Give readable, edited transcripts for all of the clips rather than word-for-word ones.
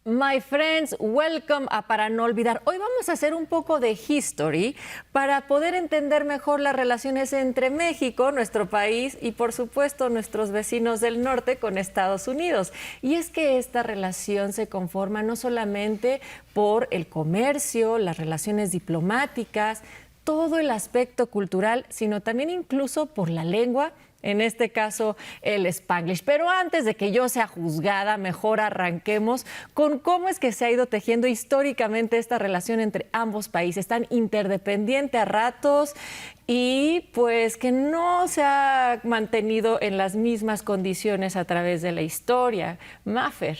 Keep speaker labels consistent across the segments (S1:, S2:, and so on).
S1: My friends, welcome a Para No Olvidar. Hoy vamos a hacer un poco de history para poder entender mejor las relaciones entre México, nuestro país, y por supuesto nuestros vecinos del norte con Estados Unidos. Y es que esta relación se conforma no solamente por el comercio, las relaciones diplomáticas, todo el aspecto cultural, sino también incluso por la lengua, en este caso el Spanglish. Pero antes de que yo sea juzgada, mejor arranquemos con cómo es que se ha ido tejiendo históricamente esta relación entre ambos países, tan interdependiente a ratos y pues que no se ha mantenido en las mismas condiciones a través de la historia. Mafer.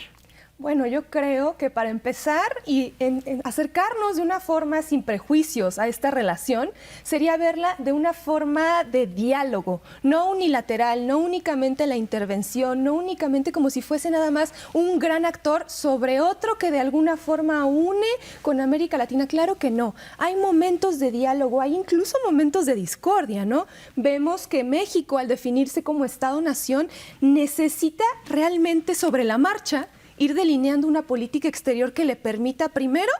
S2: Bueno, yo creo que para empezar y en acercarnos de una forma sin prejuicios a esta relación, sería verla de una forma de diálogo, no unilateral, no únicamente la intervención, no únicamente como si fuese nada más un gran actor sobre otro que de alguna forma une con América Latina. Claro que no. Hay momentos de diálogo, hay incluso momentos de discordia, ¿no? Vemos que México, al definirse como Estado-nación, necesita realmente sobre la marcha ir delineando una política exterior que le permita, primero,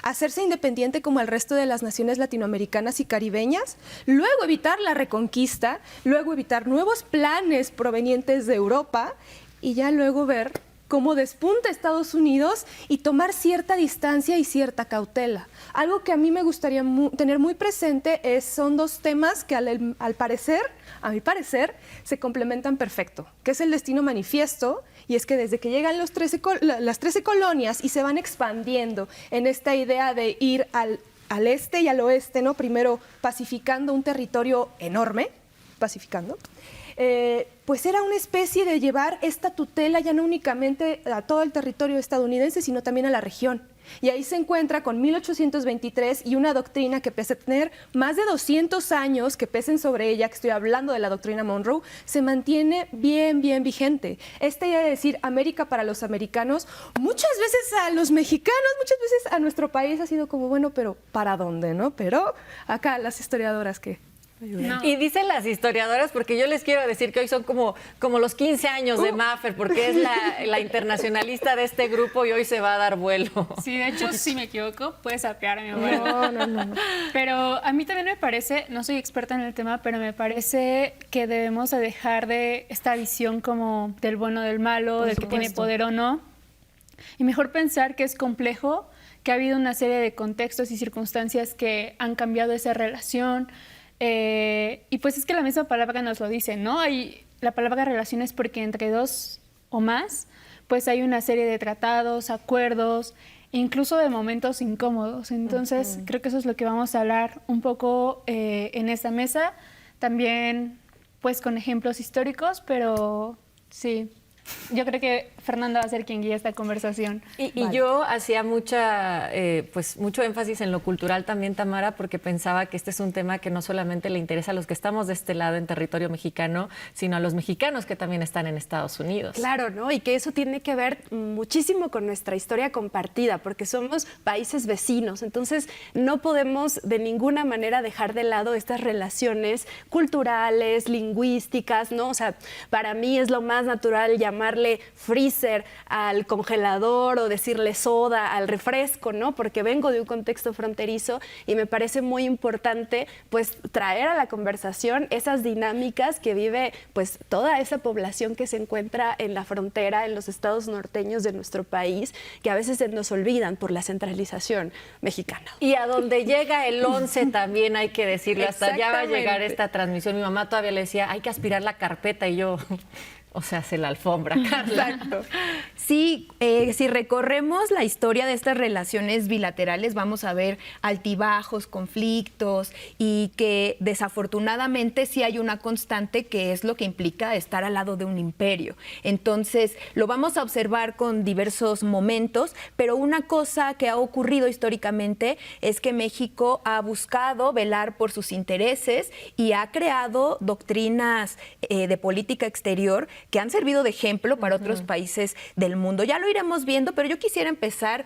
S2: hacerse independiente como el resto de las naciones latinoamericanas y caribeñas, luego evitar la reconquista, luego evitar nuevos planes provenientes de Europa y ya luego ver cómo despunta Estados Unidos y tomar cierta distancia y cierta cautela. Algo que a mí me gustaría tener muy presente son dos temas que al parecer, a mi parecer, se complementan perfecto, que es el destino manifiesto, y es que desde que llegan las 13 colonias y se van expandiendo en esta idea de ir al este y al oeste, ¿no? Primero pacificando un territorio enorme, pues era una especie de llevar esta tutela ya no únicamente a todo el territorio estadounidense, sino también a la región. Y ahí se encuentra con 1823 y una doctrina que pese a tener más de 200 años que pesen sobre ella, que estoy hablando de la doctrina Monroe, se mantiene bien vigente. Esta idea de decir América para los americanos, muchas veces a los mexicanos, muchas veces a nuestro país ha sido como, bueno, pero ¿para dónde, no? Pero acá las historiadoras que...
S1: No. Y dicen las historiadoras, porque yo les quiero decir que hoy son como los 15 años de Mafer, porque es la internacionalista de este grupo y hoy se va a dar vuelo.
S3: Sí, de hecho, si me equivoco, puedes apearme. No. Pero a mí también me parece, no soy experta en el tema, pero me parece que debemos de dejar de esta visión como del bueno, del malo, del que tiene poder o no, y mejor pensar que es complejo, que ha habido una serie de contextos y circunstancias que han cambiado esa relación. Y pues es que la misma palabra nos lo dice, ¿no? La palabra relación es porque entre dos o más, pues hay una serie de tratados, acuerdos, incluso de momentos incómodos. Entonces, creo que eso es lo que vamos a hablar un poco en esta mesa. También, pues, con ejemplos históricos, pero sí. Yo creo que Fernanda va a ser quien guía esta conversación.
S1: Y yo hacía mucho énfasis en lo cultural también, Tamara, porque pensaba que este es un tema que no solamente le interesa a los que estamos de este lado en territorio mexicano, sino a los mexicanos que también están en Estados Unidos.
S4: Claro, ¿no? Y que eso tiene que ver muchísimo con nuestra historia compartida, porque somos países vecinos. Entonces, no podemos de ninguna manera dejar de lado estas relaciones culturales, lingüísticas, ¿no? O sea, para mí es lo más natural llamarle freezer al congelador o decirle soda al refresco, ¿no? Porque vengo de un contexto fronterizo y me parece muy importante pues traer a la conversación esas dinámicas que vive pues toda esa población que se encuentra en la frontera, en los estados norteños de nuestro país, que a veces se nos olvidan por la centralización mexicana.
S1: Y a donde llega el 11 también hay que decirlo, hasta allá va a llegar esta transmisión. Mi mamá todavía le decía, hay que aspirar la carpeta y yo... O sea, hace la alfombra, Carla.
S5: Exacto. Sí, si recorremos la historia de estas relaciones bilaterales, vamos a ver altibajos, conflictos y que desafortunadamente sí hay una constante que es lo que implica estar al lado de un imperio. Entonces, lo vamos a observar con diversos momentos, pero una cosa que ha ocurrido históricamente es que México ha buscado velar por sus intereses y ha creado doctrinas de política exterior que han servido de ejemplo para otros países del mundo. Ya lo iremos viendo, pero yo quisiera empezar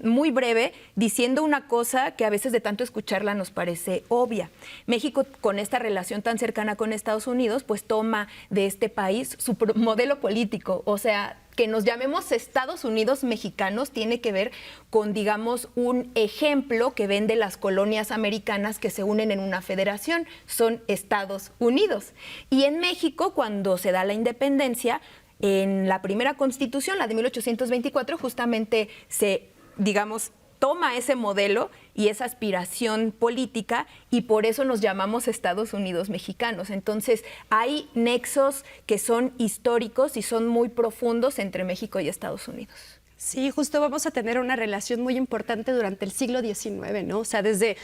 S5: muy breve diciendo una cosa que a veces de tanto escucharla nos parece obvia. México, con esta relación tan cercana con Estados Unidos, pues toma de este país su modelo político. O sea, que nos llamemos Estados Unidos mexicanos tiene que ver con, digamos, un ejemplo que ven de las colonias americanas que se unen en una federación. Son Estados Unidos. Y en México, cuando se da la independencia, en la primera Constitución, la de 1824, justamente se, digamos, toma ese modelo y esa aspiración política y por eso nos llamamos Estados Unidos mexicanos. Entonces, hay nexos que son históricos y son muy profundos entre México y Estados Unidos.
S4: Sí, justo vamos a tener una relación muy importante durante el siglo XIX, ¿no? O sea, desde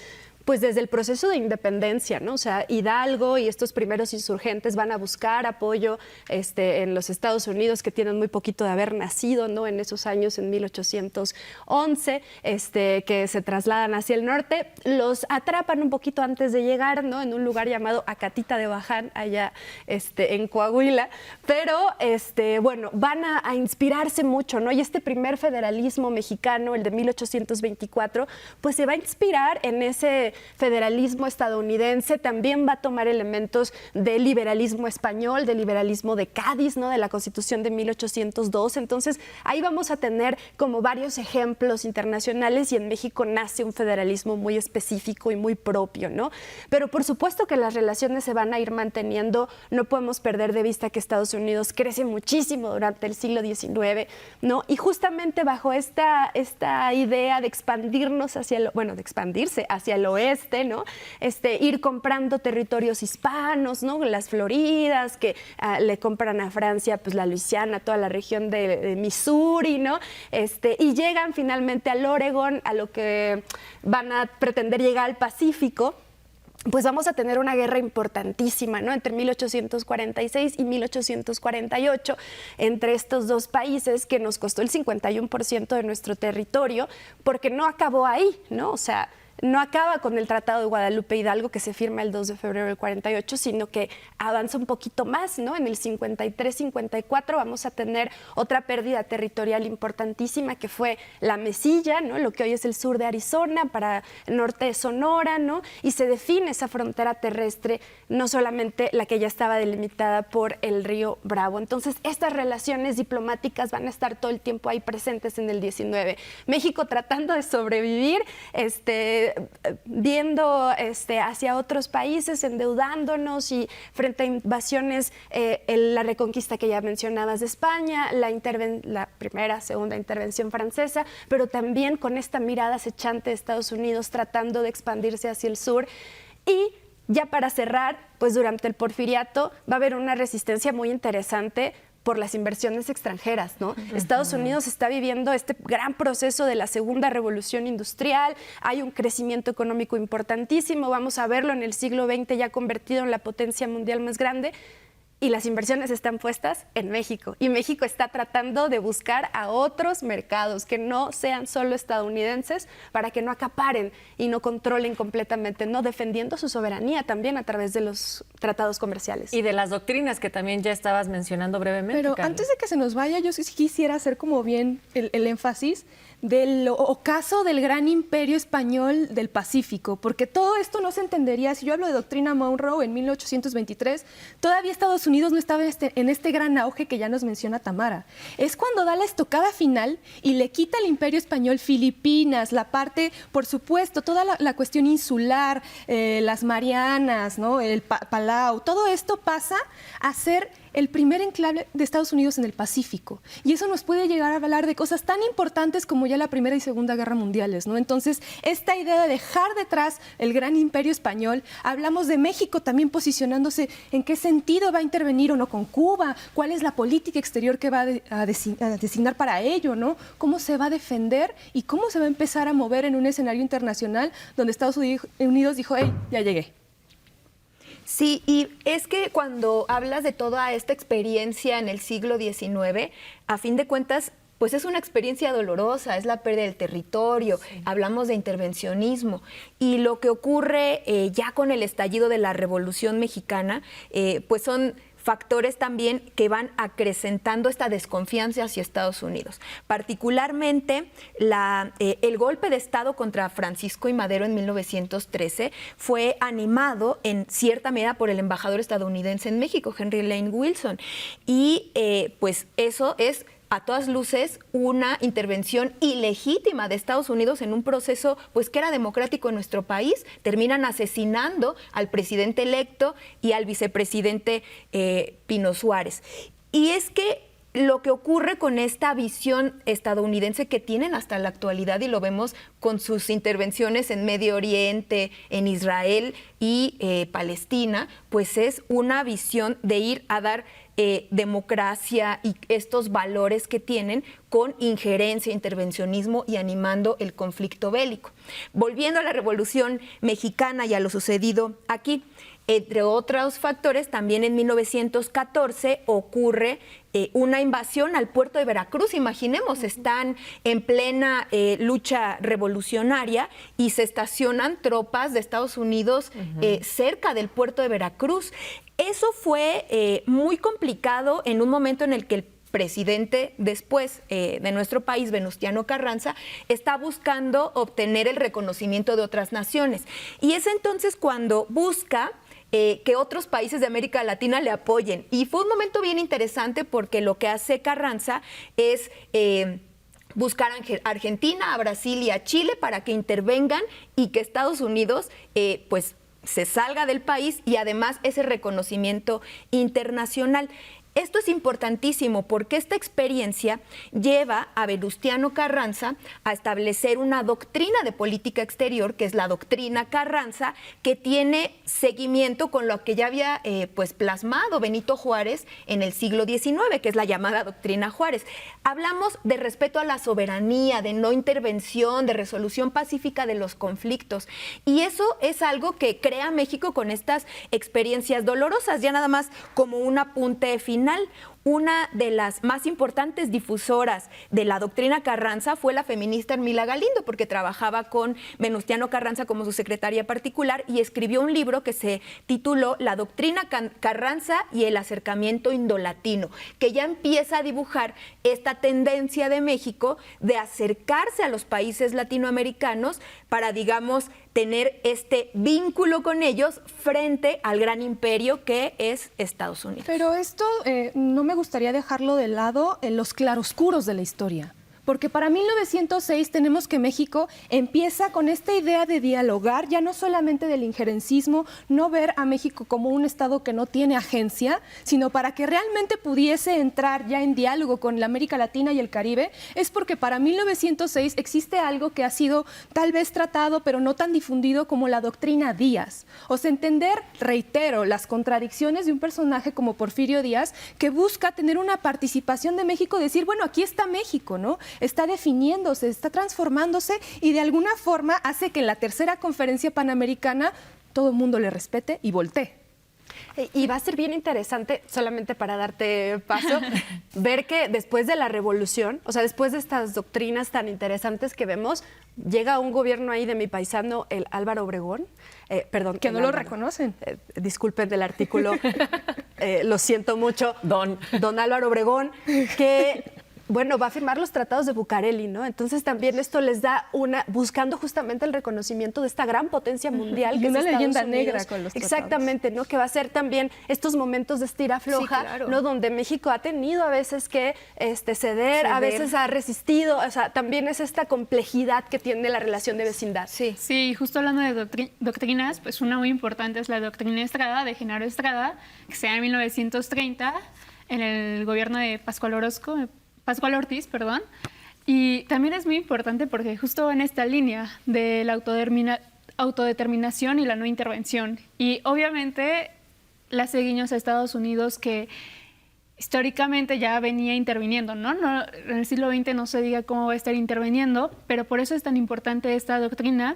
S4: el proceso de independencia, ¿no? O sea, Hidalgo y estos primeros insurgentes van a buscar apoyo en los Estados Unidos, que tienen muy poquito de haber nacido, ¿no? En esos años, en 1811, que se trasladan hacia el norte, los atrapan un poquito antes de llegar, ¿no? En un lugar llamado Acatita de Baján, allá en Coahuila, pero bueno, van a inspirarse mucho, ¿no? Y este primer federalismo mexicano, el de 1824, pues se va a inspirar en ese federalismo estadounidense, también va a tomar elementos del liberalismo español, del liberalismo de Cádiz, ¿no? De la Constitución de 1802. Entonces, ahí vamos a tener como varios ejemplos internacionales y en México nace un federalismo muy específico y muy propio, ¿no? Pero por supuesto que las relaciones se van a ir manteniendo. No podemos perder de vista que Estados Unidos crece muchísimo durante el siglo XIX, ¿no? Y justamente bajo esta idea de expandirnos hacia de expandirse hacia el oeste, ¿no? Ir comprando territorios hispanos, ¿no? Las Floridas, que le compran a Francia, pues la Luisiana, toda la región de Missouri, ¿no? Y llegan finalmente al Oregón, a lo que van a pretender llegar al Pacífico. Pues vamos a tener una guerra importantísima, ¿no? Entre 1846 y 1848, entre estos dos países, que nos costó el 51% de nuestro territorio, porque no acabó ahí, ¿no? O sea, no acaba con el Tratado de Guadalupe Hidalgo, que se firma el 2 de febrero del 48, sino que avanza un poquito más, ¿no? En el 53-54 vamos a tener otra pérdida territorial importantísima, que fue la Mesilla, ¿no? Lo que hoy es el sur de Arizona, para el norte de Sonora, ¿no? Y se define esa frontera terrestre, no solamente la que ya estaba delimitada por el río Bravo. Entonces, estas relaciones diplomáticas van a estar todo el tiempo ahí presentes en el 19. México tratando de sobrevivir, viendo hacia otros países, endeudándonos, y frente a invasiones, la reconquista que ya mencionabas de España, la primera, segunda intervención francesa, pero también con esta mirada acechante de Estados Unidos tratando de expandirse hacia el sur. Y ya para cerrar, pues durante el Porfiriato va a haber una resistencia muy interesante por las inversiones extranjeras, ¿no? Estados Unidos está viviendo este gran proceso de la segunda revolución industrial, hay un crecimiento económico importantísimo, vamos a verlo en el siglo XX ya convertido en la potencia mundial más grande, y las inversiones están puestas en México. Y México está tratando de buscar a otros mercados que no sean solo estadounidenses, para que no acaparen y no controlen completamente, no, defendiendo su soberanía también a través de los tratados comerciales.
S1: Y de las doctrinas que también ya estabas mencionando brevemente.
S2: Pero
S1: Carlos,
S2: antes de que se nos vaya, yo sí quisiera hacer como bien el énfasis del ocaso del gran imperio español del Pacífico, porque todo esto no se entendería. Si yo hablo de doctrina Monroe en 1823, todavía Estados Unidos no estaba en este gran auge que ya nos menciona Tamara. Es cuando da la estocada final y le quita al imperio español Filipinas, la parte, por supuesto, toda la cuestión insular, las Marianas, ¿no? El Palau, todo esto pasa a ser el primer enclave de Estados Unidos en el Pacífico. Y eso nos puede llegar a hablar de cosas tan importantes como ya la Primera y Segunda Guerra Mundiales, ¿no? Entonces, esta idea de dejar detrás el gran imperio español, hablamos de México también posicionándose en qué sentido va a intervenir o no con Cuba, cuál es la política exterior que va a designar para ello, ¿no? Cómo se va a defender y cómo se va a empezar a mover en un escenario internacional donde Estados Unidos dijo, hey, ya llegué.
S5: Sí, y es que cuando hablas de toda esta experiencia en el siglo XIX, a fin de cuentas, pues es una experiencia dolorosa, es la pérdida del territorio, sí. Hablamos de intervencionismo, y lo que ocurre ya con el estallido de la Revolución Mexicana, pues son factores también que van acrecentando esta desconfianza hacia Estados Unidos. Particularmente, el golpe de Estado contra Francisco I. Madero en 1913 fue animado en cierta medida por el embajador estadounidense en México, Henry Lane Wilson. Y pues eso es a todas luces una intervención ilegítima de Estados Unidos en un proceso pues que era democrático en nuestro país. Terminan asesinando al presidente electo y al vicepresidente Pino Suárez. Y es que lo que ocurre con esta visión estadounidense que tienen hasta la actualidad, y lo vemos con sus intervenciones en Medio Oriente, en Israel y Palestina, pues es una visión de ir a dar democracia y estos valores que tienen con injerencia, intervencionismo y animando el conflicto bélico. Volviendo a la Revolución Mexicana y a lo sucedido aquí, entre otros factores, también en 1914 ocurre una invasión al puerto de Veracruz. Imaginemos, están en plena lucha revolucionaria y se estacionan tropas de Estados Unidos cerca del puerto de Veracruz. Eso fue muy complicado en un momento en el que el presidente después de nuestro país, Venustiano Carranza, está buscando obtener el reconocimiento de otras naciones. Y es entonces cuando busca que otros países de América Latina le apoyen. Y fue un momento bien interesante porque lo que hace Carranza es buscar a Argentina, a Brasil y a Chile para que intervengan y que Estados Unidos pues se salga del país y además ese reconocimiento internacional. Esto es importantísimo porque esta experiencia lleva a Venustiano Carranza a establecer una doctrina de política exterior, que es la doctrina Carranza, que tiene seguimiento con lo que ya había pues plasmado Benito Juárez en el siglo XIX, que es la llamada doctrina Juárez. Hablamos de respeto a la soberanía, de no intervención, de resolución pacífica de los conflictos. Y eso es algo que crea México con estas experiencias dolorosas, ya nada más como un apunte final. Una de las más importantes difusoras de la doctrina Carranza fue la feminista Ermila Galindo, porque trabajaba con Venustiano Carranza como su secretaria particular y escribió un libro que se tituló La doctrina Carranza y el acercamiento indolatino, que ya empieza a dibujar esta tendencia de México de acercarse a los países latinoamericanos para, digamos, tener este vínculo con ellos frente al gran imperio que es Estados Unidos.
S2: Pero esto no me gustaría dejarlo de lado en los claroscuros de la historia. Porque para 1906 tenemos que México empieza con esta idea de dialogar, ya no solamente del injerencismo, no ver a México como un Estado que no tiene agencia, sino para que realmente pudiese entrar ya en diálogo con la América Latina y el Caribe, es porque para 1906 existe algo que ha sido tal vez tratado, pero no tan difundido como la doctrina Díaz. O sea, entender, reitero, las contradicciones de un personaje como Porfirio Díaz, que busca tener una participación de México, decir, bueno, aquí está México, ¿no? Está definiéndose, está transformándose y de alguna forma hace que en la tercera conferencia panamericana todo el mundo le respete y voltee.
S4: Y va a ser bien interesante, solamente para darte paso, ver que después de la revolución, o sea, después de estas doctrinas tan interesantes que vemos, llega un gobierno ahí de mi paisano, el Álvaro Obregón, perdón.
S2: Que no lo reconocen.
S4: Disculpen del artículo, lo siento mucho, don Álvaro Obregón, que... Bueno, va a firmar los tratados de Bucareli, ¿no? Entonces también esto les da buscando justamente el reconocimiento de esta gran potencia mundial.
S2: Y una leyenda negra con los tratados.
S4: Exactamente, ¿no? Que va a ser también estos momentos de estira floja, sí, claro, ¿no? Donde México ha tenido a veces que ceder, a veces ha resistido. O sea, también es esta complejidad que tiene la relación de vecindad.
S3: Sí, justo hablando de doctrinas, pues una muy importante es la doctrina Estrada, de Genaro Estrada, que se da en 1930 en el gobierno de Pascual Ortiz, perdón, y también es muy importante porque justo en esta línea de la autodeterminación y la no intervención. Y obviamente la seguimos a Estados Unidos, que históricamente ya venía interviniendo, ¿no? En el siglo XX no se diga cómo va a estar interviniendo, pero por eso es tan importante esta doctrina.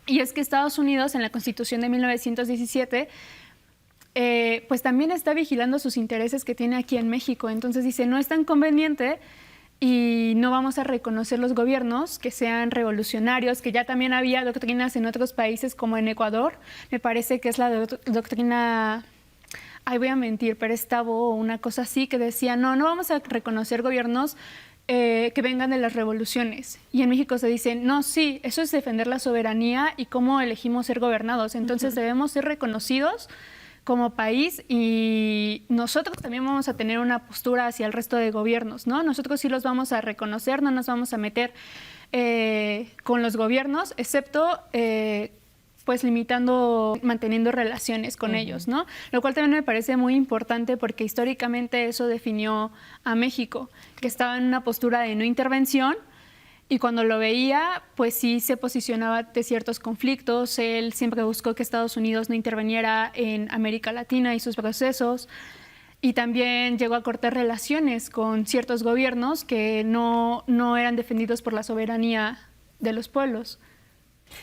S3: Y es que Estados Unidos, en la Constitución de 1917, pues también está vigilando sus intereses que tiene aquí en México. Entonces dice, no es tan conveniente y no vamos a reconocer los gobiernos que sean revolucionarios, que ya también había doctrinas en otros países como en Ecuador. Me parece que es la doctrina ay, voy a mentir, pero es Tabo o una cosa así, que decía, no vamos a reconocer gobiernos que vengan de las revoluciones. Y en México se dice, no, sí, eso es defender la soberanía y cómo elegimos ser gobernados. Entonces debemos ser reconocidos como país y nosotros también vamos a tener una postura hacia el resto de gobiernos, ¿no? Nosotros sí los vamos a reconocer, no nos vamos a meter con los gobiernos, excepto pues manteniendo relaciones con ellos, ¿no? Lo cual también me parece muy importante porque históricamente eso definió a México, que estaba en una postura de no intervención y cuando lo veía, pues sí se posicionaba ante ciertos conflictos. Él siempre buscó que Estados Unidos no interviniera en América Latina y sus procesos. Y también llegó a cortar relaciones con ciertos gobiernos que no eran defendidos por la soberanía de los pueblos.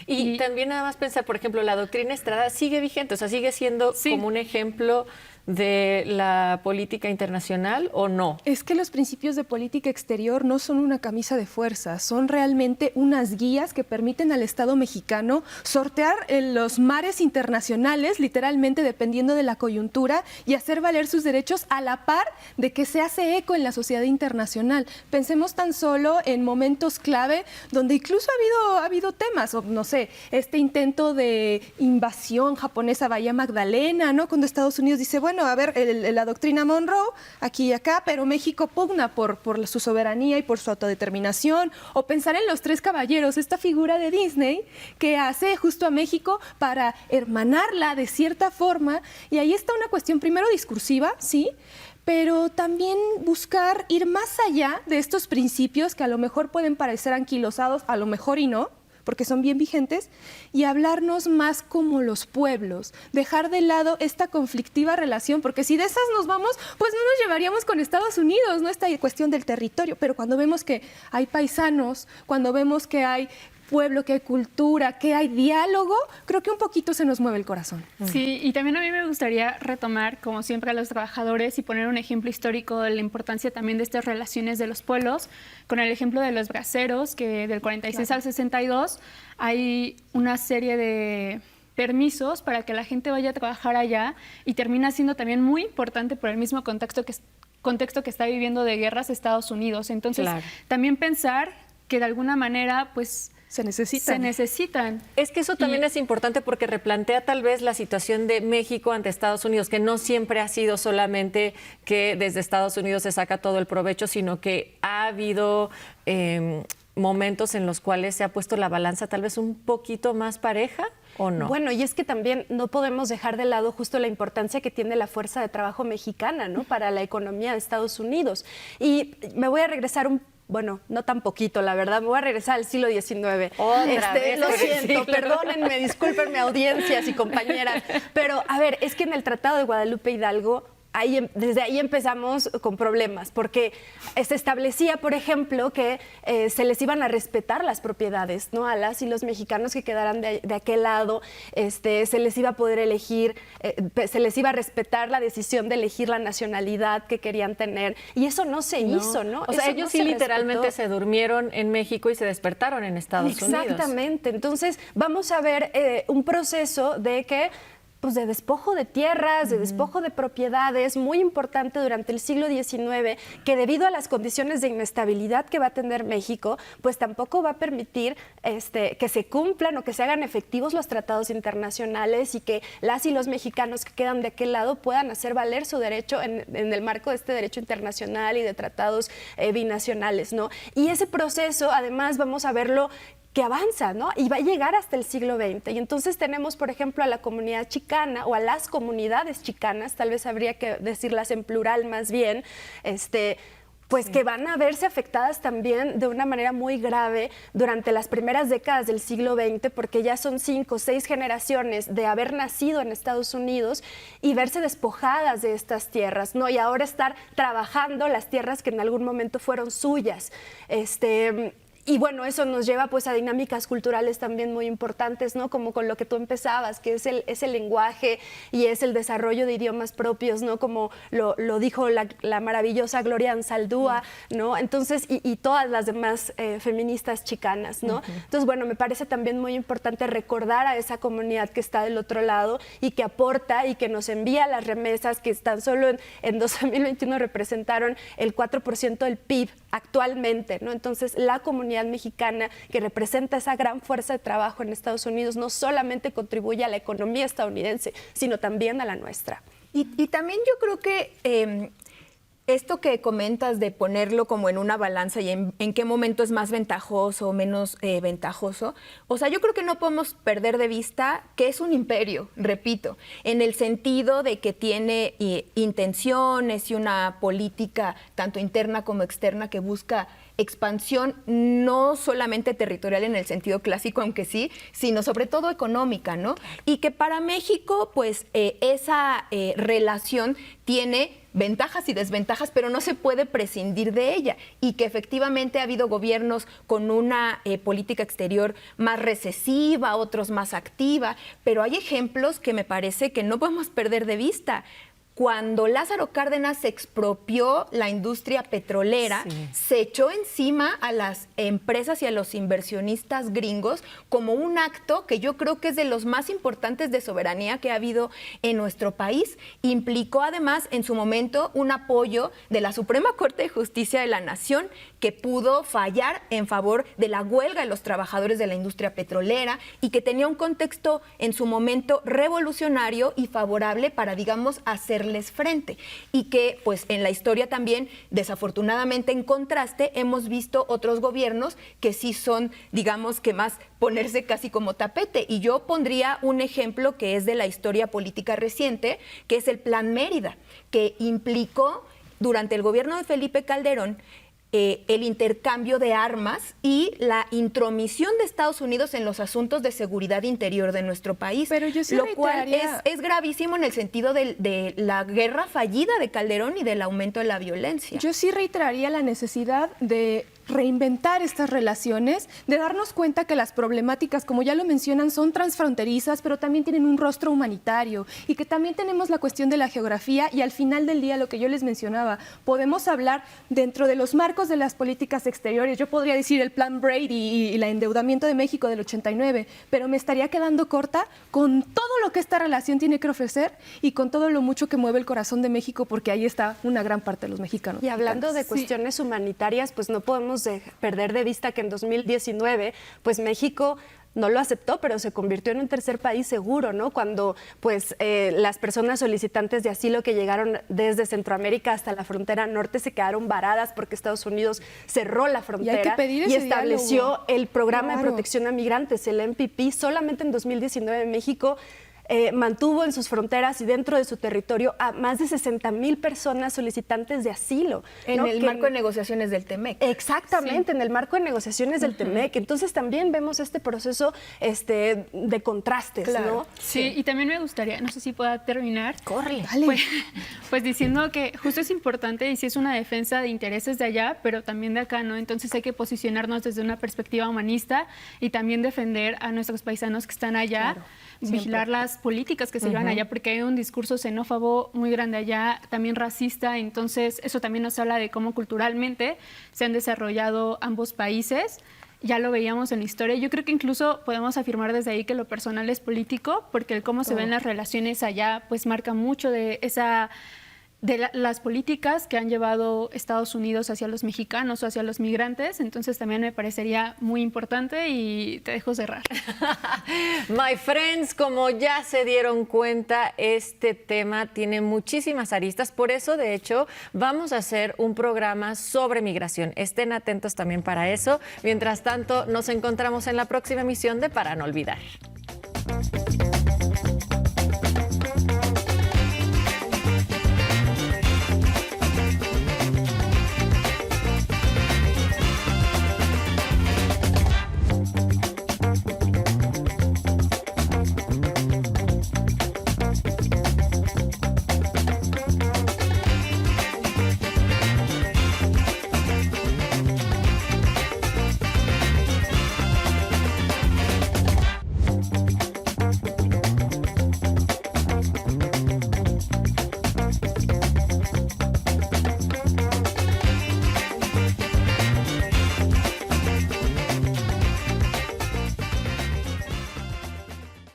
S1: Y también nada más pensar, por ejemplo, la doctrina Estrada sigue vigente, o sea, sigue siendo como un ejemplo de la política internacional, ¿o no?
S2: Es que los principios de política exterior no son una camisa de fuerza, son realmente unas guías que permiten al Estado mexicano sortear los mares internacionales, literalmente dependiendo de la coyuntura, y hacer valer sus derechos a la par de que se hace eco en la sociedad internacional. Pensemos tan solo en momentos clave donde incluso ha habido temas, o no sé, este intento de invasión japonesa a Bahía Magdalena, ¿no? Cuando Estados Unidos dice, bueno, a ver, la doctrina Monroe, aquí y acá, pero México pugna por su soberanía y por su autodeterminación. O pensar en los Tres Caballeros, esta figura de Disney que hace justo a México para hermanarla de cierta forma. Y ahí está una cuestión primero discursiva, sí, pero también buscar ir más allá de estos principios que a lo mejor pueden parecer anquilosados, a lo mejor y no, porque son bien vigentes, y hablarnos más como los pueblos, dejar de lado esta conflictiva relación, porque si de esas nos vamos, pues no nos llevaríamos con Estados Unidos, ¿no? Esta cuestión del territorio, pero cuando vemos que hay paisanos, cuando vemos que hay pueblo, que hay cultura, que hay diálogo, creo que un poquito se nos mueve el corazón.
S3: Sí, y también a mí me gustaría retomar, como siempre, a los trabajadores y poner un ejemplo histórico de la importancia también de estas relaciones de los pueblos, con el ejemplo de los braceros, que del 46 al 62 hay una serie de permisos para que la gente vaya a trabajar allá y termina siendo también muy importante por el mismo contexto que está viviendo de guerras Estados Unidos. Entonces, también pensar que de alguna manera, pues,
S2: se necesitan.
S1: Es que eso también es importante porque replantea tal vez la situación de México ante Estados Unidos, que no siempre ha sido solamente que desde Estados Unidos se saca todo el provecho, sino que ha habido momentos en los cuales se ha puesto la balanza tal vez un poquito más pareja, ¿o no?
S4: Bueno, y es que también no podemos dejar de lado justo la importancia que tiene la fuerza de trabajo mexicana, ¿no? Para la economía de Estados Unidos. Y me voy a regresar bueno, no tan poquito, la verdad, me voy a regresar al siglo XIX.
S1: Otra vez,
S4: lo siento, perdónenme, discúlpenme, audiencias y compañeras, pero a ver, es que en el Tratado de Guadalupe Hidalgo, desde ahí empezamos con problemas, porque se establecía, por ejemplo, que se les iban a respetar las propiedades, ¿no? A las y los mexicanos que quedaran de aquel lado, se les iba a poder elegir, se les iba a respetar la decisión de elegir la nacionalidad que querían tener, y eso no se hizo, ¿no?
S1: O sea,
S4: eso
S1: ellos
S4: no
S1: sí
S4: se
S1: literalmente
S4: respetó.
S1: se durmieron en México y se despertaron en Estados Unidos.
S4: Exactamente, entonces vamos a ver un proceso de que pues de despojo de tierras, de despojo de propiedades, muy importante durante el siglo XIX, que debido a las condiciones de inestabilidad que va a tener México, pues tampoco va a permitir que se cumplan o que se hagan efectivos los tratados internacionales y que las y los mexicanos que quedan de aquel lado puedan hacer valer su derecho en el marco de este derecho internacional y de tratados binacionales, ¿no? Y ese proceso, además, vamos a verlo que avanza, ¿no? Y va a llegar hasta el siglo XX. Y entonces tenemos, por ejemplo, a la comunidad chicana o a las comunidades chicanas, tal vez habría que decirlas en plural más bien, pues que van a verse afectadas también de una manera muy grave durante las primeras décadas del siglo XX, porque ya son 5 o 6 generaciones de haber nacido en Estados Unidos y verse despojadas de estas tierras, ¿no? Y ahora estar trabajando las tierras que en algún momento fueron suyas. Y bueno, eso nos lleva pues a dinámicas culturales también muy importantes, ¿no? Como con lo que tú empezabas, que es el lenguaje y es el desarrollo de idiomas propios, ¿no? Como lo dijo la maravillosa Gloria Anzaldúa, ¿no? Entonces, y todas las demás feministas chicanas, ¿no? Entonces, bueno, me parece también muy importante recordar a esa comunidad que está del otro lado y que aporta y que nos envía las remesas, que tan solo en 2021 representaron el 4% del PIB actualmente, ¿no? Entonces, la comunidad mexicana que representa esa gran fuerza de trabajo en Estados Unidos no solamente contribuye a la economía estadounidense, sino también a la nuestra.
S5: Y también yo creo que esto que comentas de ponerlo como en una balanza y en qué momento es más ventajoso o menos ventajoso, o sea, yo creo que no podemos perder de vista que es un imperio, repito, en el sentido de que tiene intenciones y una política tanto interna como externa que busca expansión no solamente territorial en el sentido clásico, aunque sí, sino sobre todo económica, ¿no? Y que para México, pues, esa relación tiene ventajas y desventajas, pero no se puede prescindir de ella, y que efectivamente ha habido gobiernos con una política exterior más recesiva, otros más activa, pero hay ejemplos que me parece que no podemos perder de vista. Cuando Lázaro Cárdenas expropió la industria petrolera, se echó encima a las empresas y a los inversionistas gringos como un acto que yo creo que es de los más importantes de soberanía que ha habido en nuestro país. Implicó además en su momento un apoyo de la Suprema Corte de Justicia de la Nación, que pudo fallar en favor de la huelga de los trabajadores de la industria petrolera y que tenía un contexto en su momento revolucionario y favorable para, digamos, hacerles frente. Y que, pues, en la historia también, desafortunadamente, en contraste, hemos visto otros gobiernos que sí son, digamos, que más ponerse casi como tapete. Y yo pondría un ejemplo que es de la historia política reciente, que es el Plan Mérida, que implicó durante el gobierno de Felipe Calderón el intercambio de armas y la intromisión de Estados Unidos en los asuntos de seguridad interior de nuestro país.
S2: Pero yo sí
S5: lo cual es gravísimo en el sentido de la guerra fallida de Calderón y del aumento de la violencia.
S2: Yo sí reiteraría la necesidad de reinventar estas relaciones, de darnos cuenta que las problemáticas, como ya lo mencionan, son transfronterizas, pero también tienen un rostro humanitario, y que también tenemos la cuestión de la geografía, y al final del día, lo que yo les mencionaba, podemos hablar dentro de los marcos de las políticas exteriores. Yo podría decir el Plan Brady y el endeudamiento de México del 89, pero me estaría quedando corta con todo lo que esta relación tiene que ofrecer y con todo lo mucho que mueve el corazón de México, porque ahí está una gran parte de los mexicanos.
S4: Y hablando de cuestiones humanitarias, pues no podemos perder de vista que en 2019, pues México no lo aceptó, pero se convirtió en un tercer país seguro, ¿no? Cuando pues las personas solicitantes de asilo que llegaron desde Centroamérica hasta la frontera norte se quedaron varadas porque Estados Unidos cerró la frontera y estableció el programa de protección a migrantes, el MPP. Solamente en 2019 México mantuvo en sus fronteras y dentro de su territorio a más de 60,000 personas solicitantes de asilo.
S5: En el marco de negociaciones del TEMEC.
S4: Exactamente, en el marco de negociaciones del TEMEC. Entonces también vemos este proceso de contrastes, ¿no?
S3: Sí, y también me gustaría, no sé si pueda terminar.
S2: Córrele. Dale.
S3: Pues diciendo que justo es importante y sí es una defensa de intereses de allá, pero también de acá, ¿no? Entonces hay que posicionarnos desde una perspectiva humanista y también defender a nuestros paisanos que están allá, vigilar las políticas que se llevan allá, porque hay un discurso xenófobo muy grande allá, también racista. Entonces eso también nos habla de cómo culturalmente se han desarrollado ambos países. Ya lo veíamos en la historia. Yo creo que incluso podemos afirmar desde ahí que lo personal es político, porque el cómo se ven las relaciones allá pues marca mucho de las políticas que han llevado Estados Unidos hacia los mexicanos o hacia los migrantes. Entonces también me parecería muy importante y te dejo cerrar.
S1: My friends, como ya se dieron cuenta, este tema tiene muchísimas aristas. Por eso, de hecho, vamos a hacer un programa sobre migración. Estén atentos también para eso. Mientras tanto, nos encontramos en la próxima emisión de Para No Olvidar.